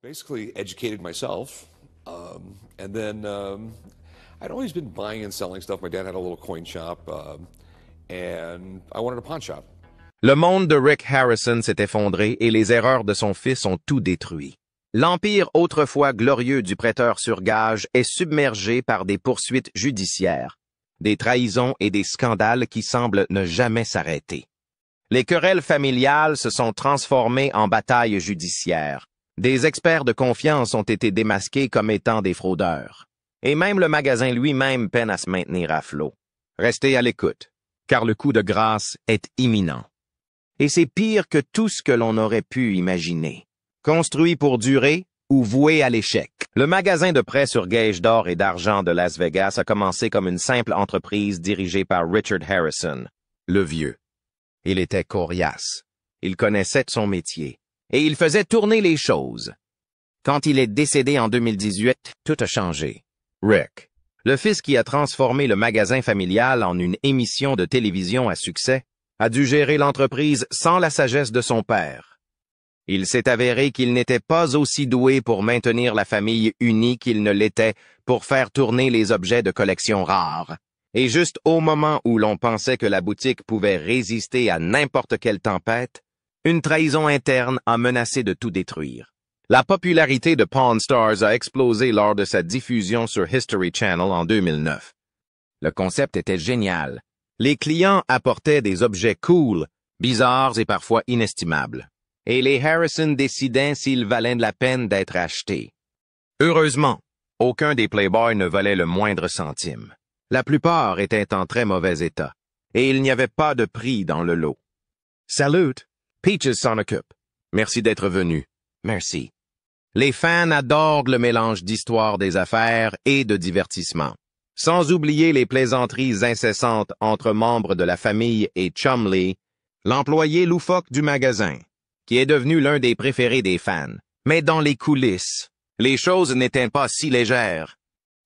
Basically educated myself. And then I'd always been buying and selling stuff. My dad had a little coin shop, and I wanted a pawn shop. Le monde de Rick Harrison s'est effondré et les erreurs de son fils ont tout détruit. L'empire autrefois glorieux du prêteur sur gage est submergé par des poursuites judiciaires, des trahisons et des scandales qui semblent ne jamais s'arrêter. Les querelles familiales se sont transformées en batailles judiciaires. Des experts de confiance ont été démasqués comme étant des fraudeurs. Et même le magasin lui-même peine à se maintenir à flot. Restez à l'écoute, car le coup de grâce est imminent. Et c'est pire que tout ce que l'on aurait pu imaginer. Construit pour durer ou voué à l'échec. Le magasin de prêt sur gage d'or et d'argent de Las Vegas a commencé comme une simple entreprise dirigée par Richard Harrison, le vieux. Il était coriace. Il connaissait son métier. Et il faisait tourner les choses. Quand il est décédé en 2018, tout a changé. Rick, le fils qui a transformé le magasin familial en une émission de télévision à succès, a dû gérer l'entreprise sans la sagesse de son père. Il s'est avéré qu'il n'était pas aussi doué pour maintenir la famille unie qu'il ne l'était pour faire tourner les objets de collection rares. Et juste au moment où l'on pensait que la boutique pouvait résister à n'importe quelle tempête, une trahison interne a menacé de tout détruire. La popularité de Pawn Stars a explosé lors de sa diffusion sur History Channel en 2009. Le concept était génial. Les clients apportaient des objets cool, bizarres et parfois inestimables. Et les Harrison décidaient s'ils valaient la peine d'être achetés. Heureusement, aucun des Playboys ne valait le moindre centime. La plupart étaient en très mauvais état, et il n'y avait pas de prix dans le lot. Salut! Peaches s'en occupe. Merci d'être venu. Merci. Les fans adorent le mélange d'histoire des affaires et de divertissement. Sans oublier les plaisanteries incessantes entre membres de la famille et Chumlee, l'employé loufoque du magasin, qui est devenu l'un des préférés des fans. Mais dans les coulisses, les choses n'étaient pas si légères.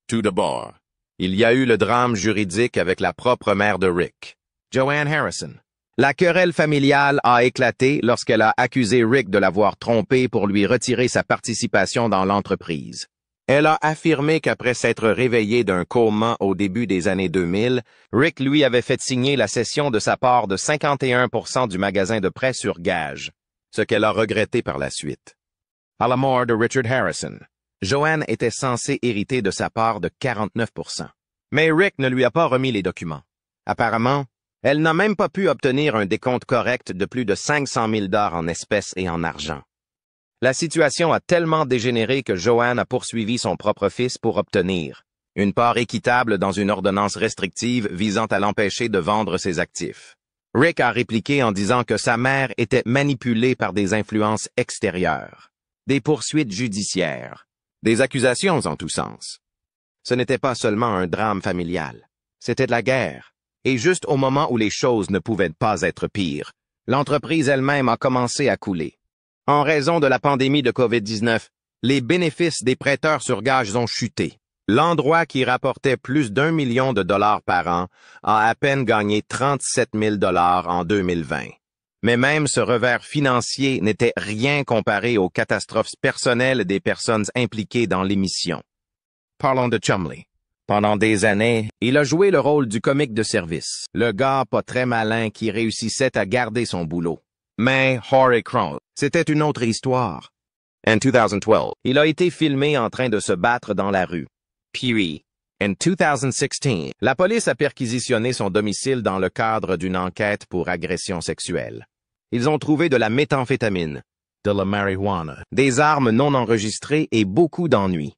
Tout d'abord, il y a eu le drame juridique avec la propre mère de Rick, Joanne Harrison. La querelle familiale a éclaté lorsqu'elle a accusé Rick de l'avoir trompé pour lui retirer sa participation dans l'entreprise. Elle a affirmé qu'après s'être réveillé d'un coma au début des années 2000, Rick lui avait fait signer la cession de sa part de 51% du magasin de prêt sur gage, ce qu'elle a regretté par la suite. À la mort de Richard Harrison, Joanne était censée hériter de sa part de 49%. Mais Rick ne lui a pas remis les documents. Apparemment, elle n'a même pas pu obtenir un décompte correct de plus de 500 000 $ en espèces et en argent. La situation a tellement dégénéré que Joanne a poursuivi son propre fils pour obtenir une part équitable dans une ordonnance restrictive visant à l'empêcher de vendre ses actifs. Rick a répliqué en disant que sa mère était manipulée par des influences extérieures, des poursuites judiciaires, des accusations en tous sens. Ce n'était pas seulement un drame familial, c'était de la guerre. Et juste au moment où les choses ne pouvaient pas être pires, l'entreprise elle-même a commencé à couler. En raison de la pandémie de COVID-19, les bénéfices des prêteurs sur gage ont chuté. L'endroit qui rapportait plus d'1 million de dollars par an a à peine gagné 37 000 $ en 2020. Mais même ce revers financier n'était rien comparé aux catastrophes personnelles des personnes impliquées dans l'émission. Parlons de Chumlee. Pendant des années, il a joué le rôle du comique de service, le gars pas très malin qui réussissait à garder son boulot. Mais Horace Crown, c'était une autre histoire. En 2012, il a été filmé en train de se battre dans la rue. Puis, en 2016, la police a perquisitionné son domicile dans le cadre d'une enquête pour agression sexuelle. Ils ont trouvé de la méthamphétamine, de la marijuana, des armes non enregistrées et beaucoup d'ennuis.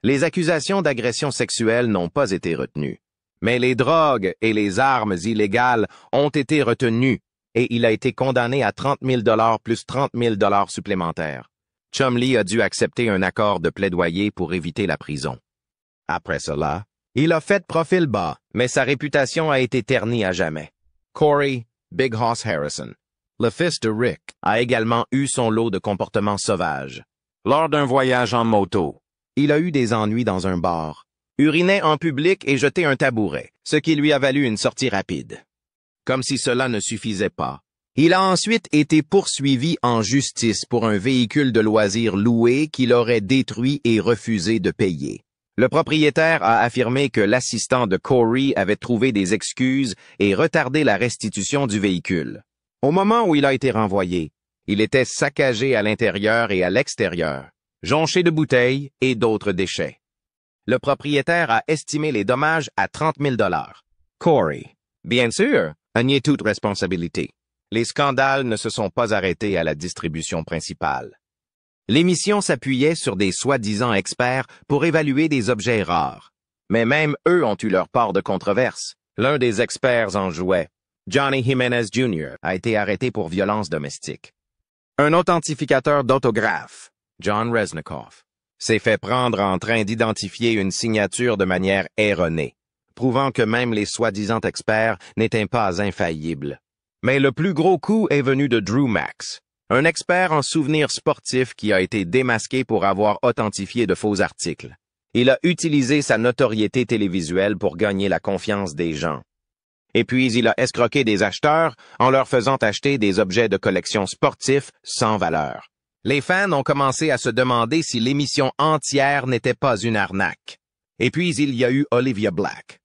Les accusations d'agression sexuelle n'ont pas été retenues, mais les drogues et les armes illégales ont été retenues et il a été condamné à 30 000 $ plus 30 000 $ supplémentaires. Chumlee a dû accepter un accord de plaidoyer pour éviter la prison. Après cela, il a fait profil bas, mais sa réputation a été ternie à jamais. Corey Big Hoss Harrison, le fils de Rick, a également eu son lot de comportements sauvages. Lors d'un voyage en moto, il a eu des ennuis dans un bar, urinait en public et jeté un tabouret, ce qui lui a valu une sortie rapide. Comme si cela ne suffisait pas, Il a ensuite été poursuivi en justice pour un véhicule de loisirs loué qu'il aurait détruit et refusé de payer. Le propriétaire a affirmé que l'assistant de Corey avait trouvé des excuses et retardé la restitution du véhicule. Au moment où il a été renvoyé, il était saccagé à l'intérieur et à l'extérieur, jonché de bouteilles et d'autres déchets. Le propriétaire a estimé les dommages à 30 000 $. Corey, bien sûr, a nié toute responsabilité. Les scandales ne se sont pas arrêtés à la distribution principale. L'émission s'appuyait sur des soi-disant experts pour évaluer des objets rares. Mais même eux ont eu leur part de controverse. L'un des experts en jouait, Johnny Jimenez Jr., a été arrêté pour violence domestique. Un authentificateur d'autographes, John Resnikoff, s'est fait prendre en train d'identifier une signature de manière erronée, prouvant que même les soi-disant experts n'étaient pas infaillibles. Mais le plus gros coup est venu de Drew Max, un expert en souvenirs sportifs qui a été démasqué pour avoir authentifié de faux articles. Il a utilisé sa notoriété télévisuelle pour gagner la confiance des gens. Et puis il a escroqué des acheteurs en leur faisant acheter des objets de collection sportifs sans valeur. Les fans ont commencé à se demander si l'émission entière n'était pas une arnaque. Et puis il y a eu Olivia Black.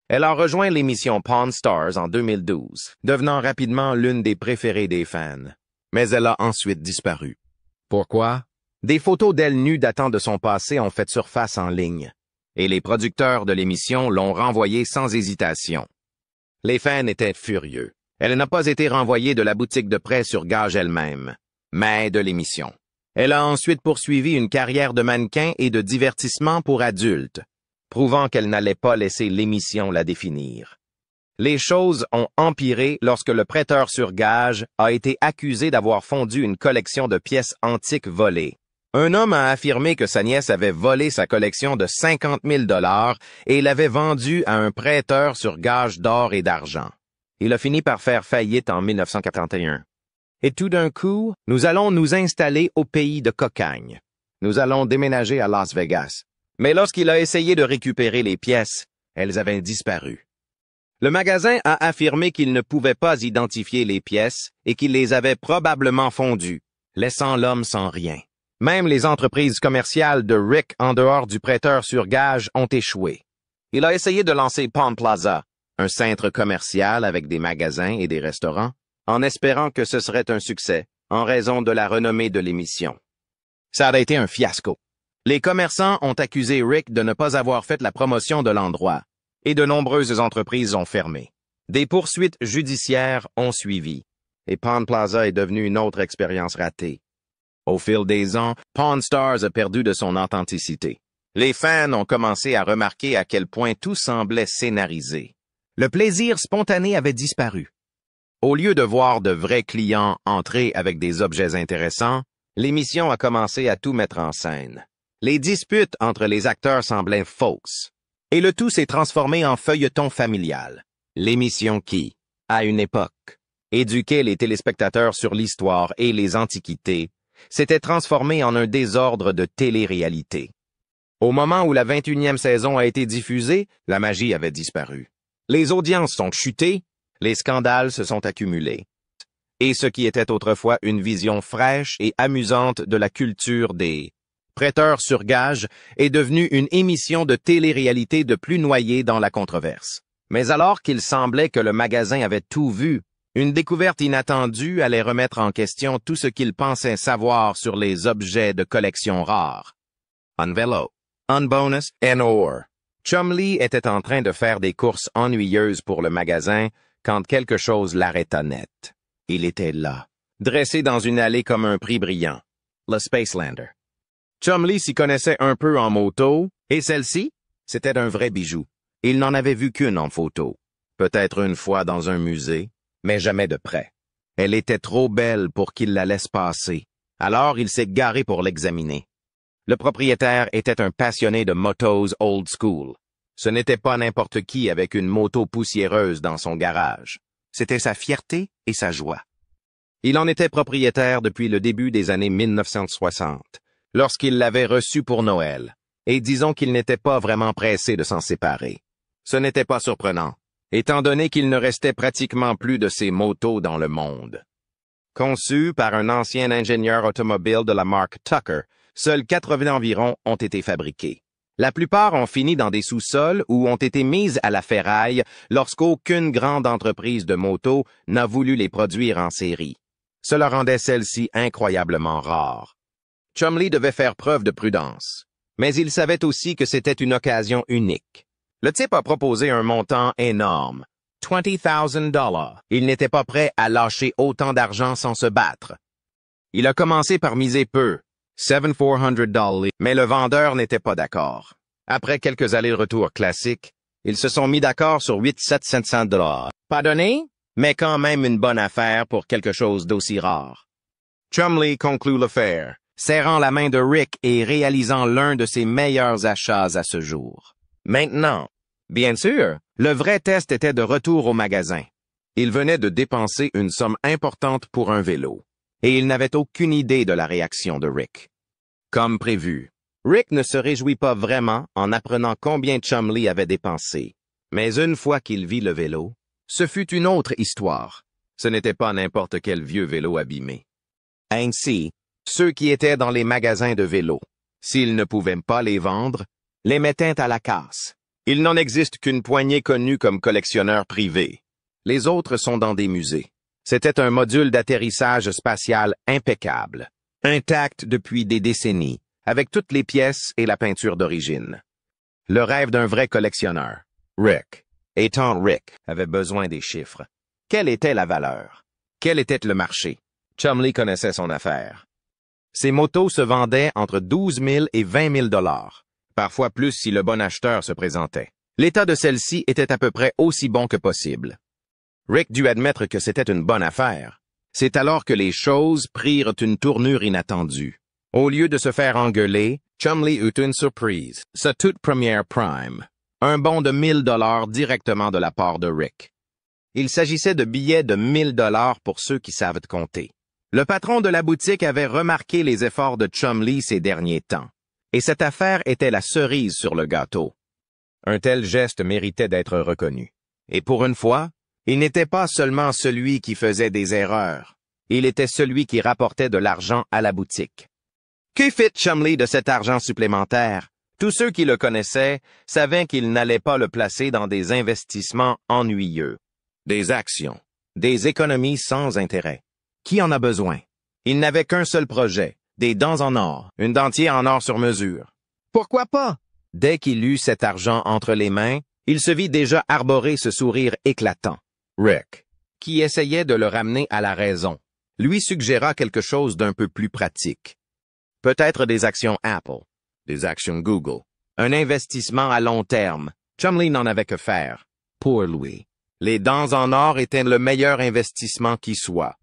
Elle a rejoint l'émission Pawn Stars en 2012, devenant rapidement l'une des préférées des fans. Mais elle a ensuite disparu. Pourquoi? Des photos d'elle nue datant de son passé ont fait surface en ligne, et les producteurs de l'émission l'ont renvoyée sans hésitation. Les fans étaient furieux. Elle n'a pas été renvoyée de la boutique de prêt sur gage elle-même, mais de l'émission. Elle a ensuite poursuivi une carrière de mannequin et de divertissement pour adultes, prouvant qu'elle n'allait pas laisser l'émission la définir. Les choses ont empiré lorsque le prêteur sur gage a été accusé d'avoir fondu une collection de pièces antiques volées. Un homme a affirmé que sa nièce avait volé sa collection de 50 000 $ et l'avait vendue à un prêteur sur gage d'or et d'argent. Il a fini par faire faillite en 1941. Et tout d'un coup, nous allons nous installer au pays de Cocagne. Nous allons déménager à Las Vegas. Mais lorsqu'il a essayé de récupérer les pièces, elles avaient disparu. Le magasin a affirmé qu'il ne pouvait pas identifier les pièces et qu'il les avait probablement fondues, laissant l'homme sans rien. Même les entreprises commerciales de Rick en dehors du prêteur sur gage ont échoué. Il a essayé de lancer Pawn Plaza, un centre commercial avec des magasins et des restaurants, en espérant que ce serait un succès, en raison de la renommée de l'émission. Ça a été un fiasco. Les commerçants ont accusé Rick de ne pas avoir fait la promotion de l'endroit, et de nombreuses entreprises ont fermé. Des poursuites judiciaires ont suivi, et Pawn Plaza est devenu une autre expérience ratée. Au fil des ans, Pawn Stars a perdu de son authenticité. Les fans ont commencé à remarquer à quel point tout semblait scénarisé. Le plaisir spontané avait disparu. Au lieu de voir de vrais clients entrer avec des objets intéressants, l'émission a commencé à tout mettre en scène. Les disputes entre les acteurs semblaient fausses. Et le tout s'est transformé en feuilleton familial. L'émission qui, à une époque, éduquait les téléspectateurs sur l'histoire et les antiquités, s'était transformée en un désordre de télé-réalité. Au moment où la 21e saison a été diffusée, la magie avait disparu. Les audiences sont chutées, les scandales se sont accumulés. Et ce qui était autrefois une vision fraîche et amusante de la culture des prêteurs sur gage est devenu une émission de télé-réalité de plus noyée dans la controverse. Mais alors qu'il semblait que le magasin avait tout vu, une découverte inattendue allait remettre en question tout ce qu'il pensait savoir sur les objets de collection rares. Unvelo, Unbonus, N-Or. Chumlee était en train de faire des courses ennuyeuses pour le magasin quand quelque chose l'arrêta net. Il était là, dressé dans une allée comme un prix brillant, le Spacelander. Chumlee s'y connaissait un peu en moto, et celle-ci, c'était un vrai bijou. Il n'en avait vu qu'une en photo. Peut-être une fois dans un musée, mais jamais de près. Elle était trop belle pour qu'il la laisse passer. Alors il s'est garé pour l'examiner. Le propriétaire était un passionné de motos old school. Ce n'était pas n'importe qui avec une moto poussiéreuse dans son garage. C'était sa fierté et sa joie. Il en était propriétaire depuis le début des années 1960. Lorsqu'il l'avait reçu pour Noël, et disons qu'il n'était pas vraiment pressé de s'en séparer. Ce n'était pas surprenant. étant donné qu'il ne restait pratiquement plus de ces motos dans le monde. Conçus par un ancien ingénieur automobile de la marque Tucker, seuls 80 environ ont été fabriqués. La plupart ont fini dans des sous-sols ou ont été mises à la ferraille lorsqu'aucune grande entreprise de motos n'a voulu les produire en série. Cela rendait celles-ci incroyablement rares. Chumlee devait faire preuve de prudence, mais il savait aussi que c'était une occasion unique. Le type a proposé un montant énorme, $20,000. Il n'était pas prêt à lâcher autant d'argent sans se battre. Il a commencé par miser peu, $7,400, mais le vendeur n'était pas d'accord. Après quelques allers-retours classiques, ils se sont mis d'accord sur $8,700. Pas donné, mais quand même une bonne affaire pour quelque chose d'aussi rare. Chumlee conclut l'affaire, serrant la main de Rick et réalisant l'un de ses meilleurs achats à ce jour. Maintenant, bien sûr, le vrai test était de retour au magasin. Il venait de dépenser une somme importante pour un vélo, et il n'avait aucune idée de la réaction de Rick. Comme prévu, Rick ne se réjouit pas vraiment en apprenant combien Chumlee avait dépensé. Mais une fois qu'il vit le vélo, ce fut une autre histoire. Ce n'était pas n'importe quel vieux vélo abîmé. Ainsi, ceux qui étaient dans les magasins de vélos, s'ils ne pouvaient pas les vendre, les mettaient à la casse. Il n'en existe qu'une poignée connue comme collectionneurs privés. Les autres sont dans des musées. C'était un module d'atterrissage spatial impeccable, intact depuis des décennies, avec toutes les pièces et la peinture d'origine. Le rêve d'un vrai collectionneur. Rick, étant Rick, avait besoin des chiffres. Quelle était la valeur? Quel était le marché? Chumlee connaissait son affaire. Ces motos se vendaient entre 12 000 et 20 000 $, parfois plus si le bon acheteur se présentait. L'état de celle-ci était à peu près aussi bon que possible. Rick dut admettre que c'était une bonne affaire. C'est alors que les choses prirent une tournure inattendue. Au lieu de se faire engueuler, Chumlee eut une surprise, sa toute première prime. Un bon de 1 000 $ directement de la part de Rick. Il s'agissait de billets de 1 000 $ pour ceux qui savent compter. Le patron de la boutique avait remarqué les efforts de Chumlee ces derniers temps, et cette affaire était la cerise sur le gâteau. Un tel geste méritait d'être reconnu. Et pour une fois, il n'était pas seulement celui qui faisait des erreurs, il était celui qui rapportait de l'argent à la boutique. Que fit Chumlee de cet argent supplémentaire? Tous ceux qui le connaissaient savaient qu'il n'allait pas le placer dans des investissements ennuyeux, des actions, des économies sans intérêt. Qui en a besoin? Il n'avait qu'un seul projet, des dents en or, une dentier en or sur mesure. Pourquoi pas? Dès qu'il eut cet argent entre les mains, il se vit déjà arborer ce sourire éclatant. Rick, qui essayait de le ramener à la raison, lui suggéra quelque chose d'un peu plus pratique. Peut-être des actions Apple, des actions Google, un investissement à long terme. Chumlee n'en avait que faire. Pour lui, les dents en or étaient le meilleur investissement qui soit.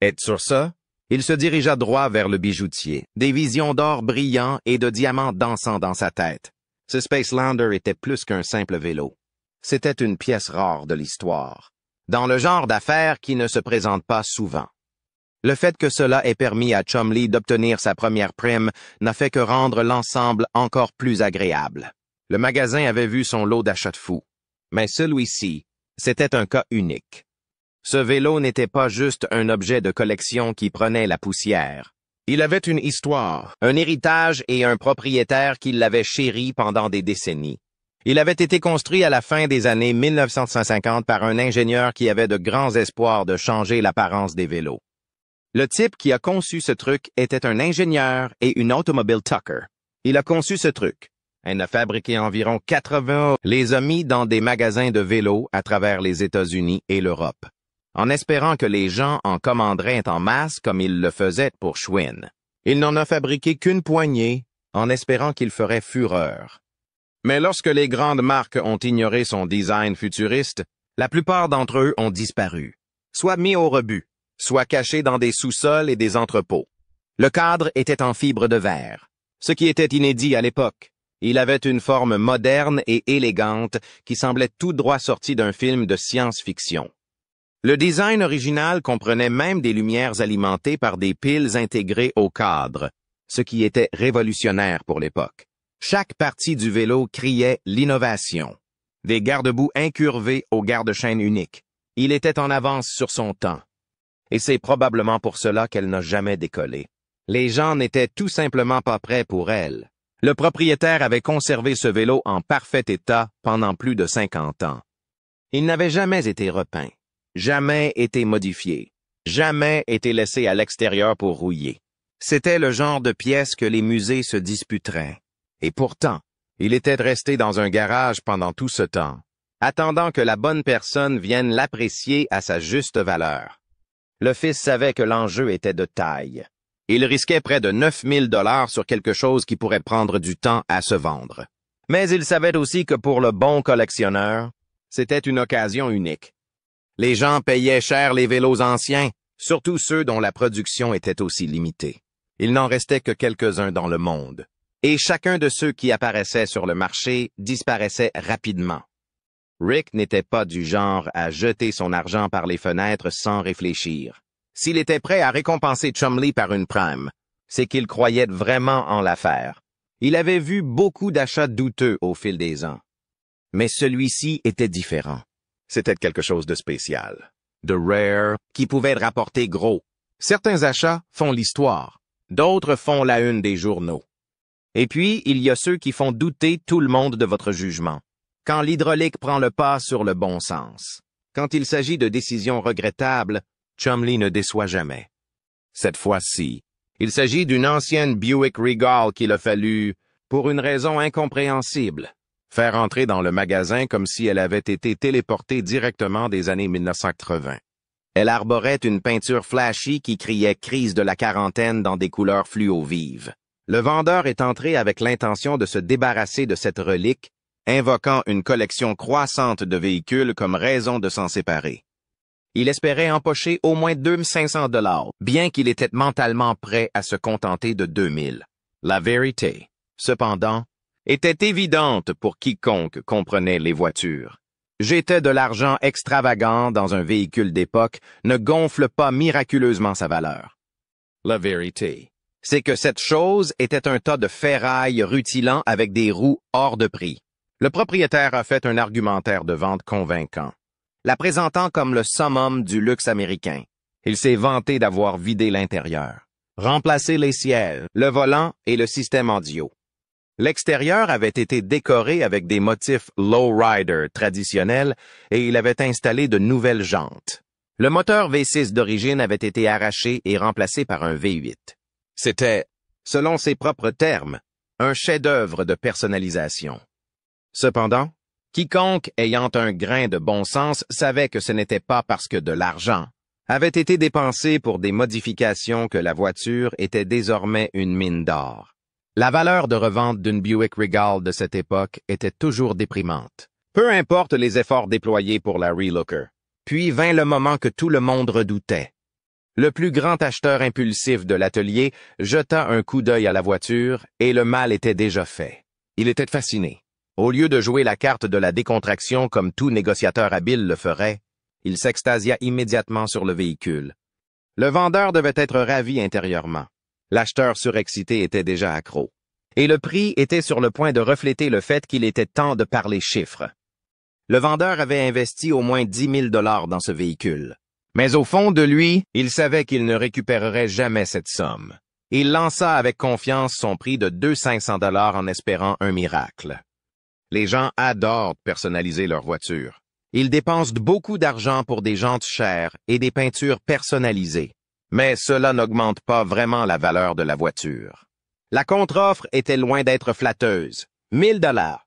Et sur ça, il se dirigea droit vers le bijoutier, des visions d'or brillants et de diamants dansant dans sa tête. Ce Spacelander était plus qu'un simple vélo. C'était une pièce rare de l'histoire, dans le genre d'affaires qui ne se présente pas souvent. Le fait que cela ait permis à Chumlee d'obtenir sa première prime n'a fait que rendre l'ensemble encore plus agréable. Le magasin avait vu son lot d'achats de fous, mais celui-ci, c'était un cas unique. Ce vélo n'était pas juste un objet de collection qui prenait la poussière. Il avait une histoire, un héritage et un propriétaire qui l'avait chéri pendant des décennies. Il avait été construit à la fin des années 1950 par un ingénieur qui avait de grands espoirs de changer l'apparence des vélos. Le type qui a conçu ce truc était un ingénieur et une automobile Tucker. Il a conçu ce truc. Elle a fabriqué environ 80, les a mis dans des magasins de vélos à travers les États-Unis et l'Europe, en espérant que les gens en commanderaient en masse comme ils le faisaient pour Schwinn. Il n'en a fabriqué qu'une poignée, en espérant qu'il ferait fureur. Mais lorsque les grandes marques ont ignoré son design futuriste, la plupart d'entre eux ont disparu, soit mis au rebut, soit cachés dans des sous-sols et des entrepôts. Le cadre était en fibre de verre, ce qui était inédit à l'époque. Il avait une forme moderne et élégante qui semblait tout droit sorti d'un film de science-fiction. Le design original comprenait même des lumières alimentées par des piles intégrées au cadre, ce qui était révolutionnaire pour l'époque. Chaque partie du vélo criait l'innovation. des garde-boue incurvés aux garde-chaînes uniques. Il était en avance sur son temps. Et c'est probablement pour cela qu'elle n'a jamais décollé. Les gens n'étaient tout simplement pas prêts pour elle. Le propriétaire avait conservé ce vélo en parfait état pendant plus de 50 ans. Il n'avait jamais été repeint, jamais été modifié, jamais été laissé à l'extérieur pour rouiller. C'était le genre de pièce que les musées se disputeraient. Et pourtant, il était resté dans un garage pendant tout ce temps, attendant que la bonne personne vienne l'apprécier à sa juste valeur. Le fils savait que l'enjeu était de taille. Il risquait près de 9 000 $ sur quelque chose qui pourrait prendre du temps à se vendre. Mais il savait aussi que pour le bon collectionneur, c'était une occasion unique. Les gens payaient cher les vélos anciens, surtout ceux dont la production était aussi limitée. Il n'en restait que quelques-uns dans le monde. Et chacun de ceux qui apparaissaient sur le marché disparaissait rapidement. Rick n'était pas du genre à jeter son argent par les fenêtres sans réfléchir. S'il était prêt à récompenser Chumlee par une prime, c'est qu'il croyait vraiment en l'affaire. Il avait vu beaucoup d'achats douteux au fil des ans. Mais celui-ci était différent. C'était quelque chose de spécial, de rare, qui pouvait rapporter gros. Certains achats font l'histoire, d'autres font la une des journaux. Et puis, il y a ceux qui font douter tout le monde de votre jugement. Quand l'hydraulique prend le pas sur le bon sens. Quand il s'agit de décisions regrettables, Chumlee ne déçoit jamais. Cette fois-ci, il s'agit d'une ancienne Buick Regal qu'il a fallu, pour une raison incompréhensible, faire entrer dans le magasin comme si elle avait été téléportée directement des années 1980. Elle arborait une peinture flashy qui criait crise de la quarantaine dans des couleurs fluo vives. Le vendeur est entré avec l'intention de se débarrasser de cette relique, invoquant une collection croissante de véhicules comme raison de s'en séparer. Il espérait empocher au moins 2500 $, bien qu'il était mentalement prêt à se contenter de 2000. La vérité, cependant, était évidente pour quiconque comprenait les voitures. Jeter de l'argent extravagant dans un véhicule d'époque ne gonfle pas miraculeusement sa valeur. La vérité, c'est que cette chose était un tas de ferraille rutilant avec des roues hors de prix. Le propriétaire a fait un argumentaire de vente convaincant, la présentant comme le summum du luxe américain. Il s'est vanté d'avoir vidé l'intérieur, remplacé les sièges, le volant et le système audio. L'extérieur avait été décoré avec des motifs lowrider traditionnels et il avait installé de nouvelles jantes. Le moteur V6 d'origine avait été arraché et remplacé par un V8. C'était, selon ses propres termes, un chef-d'œuvre de personnalisation. Cependant, quiconque ayant un grain de bon sens savait que ce n'était pas parce que de l'argent avait été dépensé pour des modifications que la voiture était désormais une mine d'or. La valeur de revente d'une Buick Regal de cette époque était toujours déprimante, peu importe les efforts déployés pour la relooker. Puis vint le moment que tout le monde redoutait. Le plus grand acheteur impulsif de l'atelier jeta un coup d'œil à la voiture et le mal était déjà fait. Il était fasciné. Au lieu de jouer la carte de la décontraction comme tout négociateur habile le ferait, il s'extasia immédiatement sur le véhicule. Le vendeur devait être ravi intérieurement. L'acheteur surexcité était déjà accro. Et le prix était sur le point de refléter le fait qu'il était temps de parler chiffres. Le vendeur avait investi au moins 10 000 $ dans ce véhicule. Mais au fond de lui, il savait qu'il ne récupérerait jamais cette somme. Il lança avec confiance son prix de 200 $ en espérant un miracle. Les gens adorent personnaliser leur voiture. Ils dépensent beaucoup d'argent pour des jantes chères et des peintures personnalisées. Mais cela n'augmente pas vraiment la valeur de la voiture. La contre-offre était loin d'être flatteuse. 1000 $.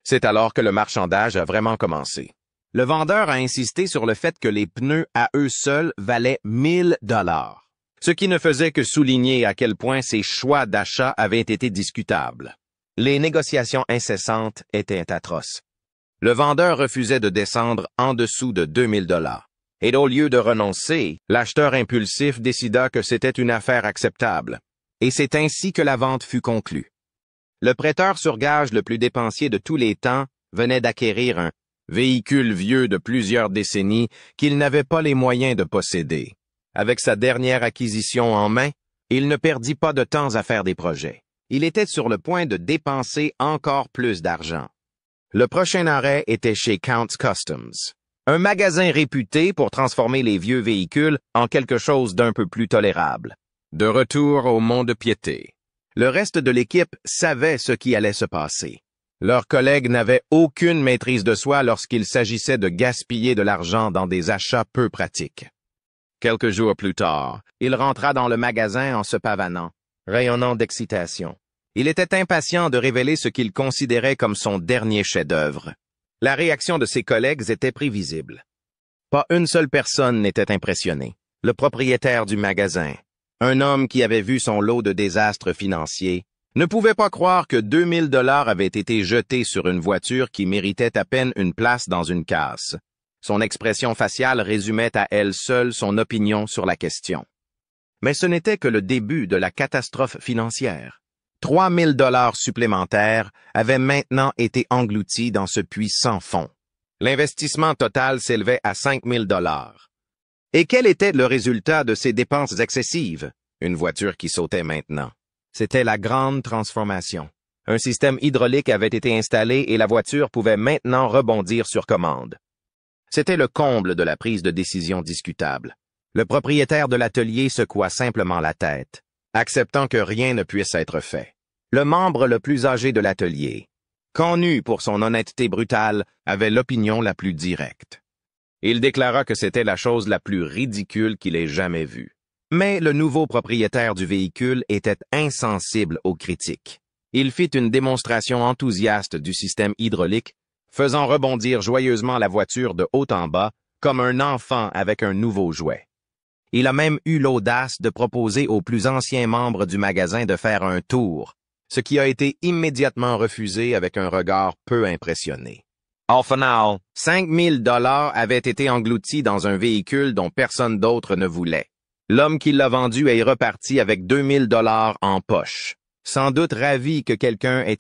C'est alors que le marchandage a vraiment commencé. Le vendeur a insisté sur le fait que les pneus à eux seuls valaient 1000 $, ce qui ne faisait que souligner à quel point ses choix d'achat avaient été discutables. Les négociations incessantes étaient atroces. Le vendeur refusait de descendre en dessous de 2000 $. Et au lieu de renoncer, l'acheteur impulsif décida que c'était une affaire acceptable. Et c'est ainsi que la vente fut conclue. Le prêteur sur gage le plus dépensier de tous les temps venait d'acquérir un véhicule vieux de plusieurs décennies qu'il n'avait pas les moyens de posséder. Avec sa dernière acquisition en main, il ne perdit pas de temps à faire des projets. Il était sur le point de dépenser encore plus d'argent. Le prochain arrêt était chez Count's Customs, un magasin réputé pour transformer les vieux véhicules en quelque chose d'un peu plus tolérable. De retour au mont-de-piété. Le reste de l'équipe savait ce qui allait se passer. Leurs collègues n'avaient aucune maîtrise de soi lorsqu'il s'agissait de gaspiller de l'argent dans des achats peu pratiques. Quelques jours plus tard, il rentra dans le magasin en se pavanant, rayonnant d'excitation. Il était impatient de révéler ce qu'il considérait comme son dernier chef-d'œuvre. La réaction de ses collègues était prévisible. Pas une seule personne n'était impressionnée. Le propriétaire du magasin, un homme qui avait vu son lot de désastres financiers, ne pouvait pas croire que 2000 $ avaient été jetés sur une voiture qui méritait à peine une place dans une casse. Son expression faciale résumait à elle seule son opinion sur la question. Mais ce n'était que le début de la catastrophe financière. 3000 $ supplémentaires avaient maintenant été engloutis dans ce puits sans fond. L'investissement total s'élevait à 5000 $. Et quel était le résultat de ces dépenses excessives? Une voiture qui sautait maintenant. C'était la grande transformation. Un système hydraulique avait été installé et la voiture pouvait maintenant rebondir sur commande. C'était le comble de la prise de décision discutable. Le propriétaire de l'atelier secoua simplement la tête, acceptant que rien ne puisse être fait. Le membre le plus âgé de l'atelier, connu pour son honnêteté brutale, avait l'opinion la plus directe. Il déclara que c'était la chose la plus ridicule qu'il ait jamais vue. Mais le nouveau propriétaire du véhicule était insensible aux critiques. Il fit une démonstration enthousiaste du système hydraulique, faisant rebondir joyeusement la voiture de haut en bas, comme un enfant avec un nouveau jouet. Il a même eu l'audace de proposer aux plus anciens membres du magasin de faire un tour, ce qui a été immédiatement refusé avec un regard peu impressionné. Au final, 5000 $ avaient été engloutis dans un véhicule dont personne d'autre ne voulait. L'homme qui l'a vendu est reparti avec 2000 $ en poche, sans doute ravi que quelqu'un ait